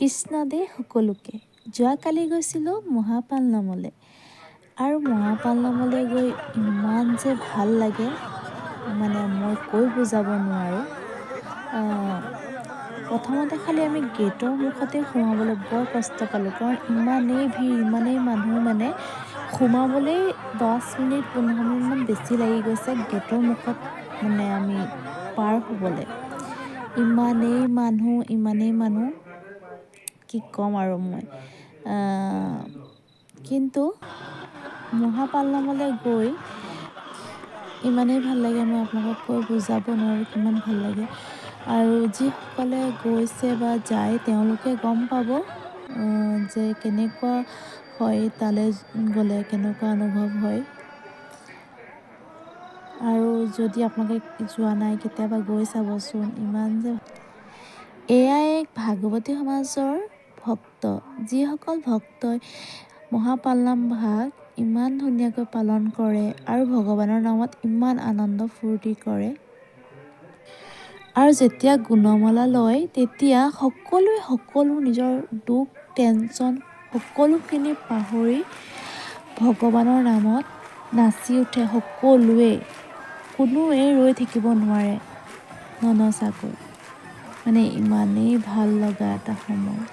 কৃষ্ণ দে সকলোকে। যোৱাকালি গৈছিলোঁ মহাপাল নামলৈ আৰু মহাপাল নামলৈ গৈ ইমান যে ভাল লাগে মানে মই কৈ বুজাব নোৱাৰোঁ। প্ৰথমতে খালি আমি গেটৰ মুখতে সোমাবলৈ বৰ কষ্ট পালোঁ, কাৰণ ইমানেই ভিৰ, ইমানেই মানুহ, মানে সোমাবলৈ 10 মিনিট 15 মিনিটমান বেছি লাগি গৈছে গেটৰ মুখত মানে আমি পাৰ হ'বলৈ। ইমানেই মানুহ কি ক'ম আৰু মই। কিন্তু মহাপাল নামলৈ গৈ ইমানেই ভাল লাগে, মই আপোনালোকক কৈ বুজাব নোৱাৰোঁ কিমান ভাল লাগে। আৰু যিসকলে গৈছে বা যায় তেওঁলোকে গম পাব যে কেনেকুৱা হয়, তালৈ গ'লে কেনেকুৱা অনুভৱ হয়। আৰু যদি আপোনালোকে যোৱা নাই কেতিয়াবা গৈ চাবচোন, ইমান যে। এয়াই এক ভাগৱতী সমাজৰ ভক্ত, যিসকল ভক্তই মহাপাল নাম ভাগ ইমান ধুনীয়াকৈ পালন কৰে আৰু ভগৱানৰ নামত ইমান আনন্দ ফূৰ্তি কৰে। আৰু যেতিয়া গুণমালা লয় তেতিয়া সকলো নিজৰ দুখ টেনশ্যন সকলোখিনি পাহৰি ভগৱানৰ নামত নাচি উঠে সকলোৱে। কোনোৱে ৰৈ থাকিব নোৱাৰে ননচাকৈ। মানে ইমানেই ভাল লগা এটা সময়।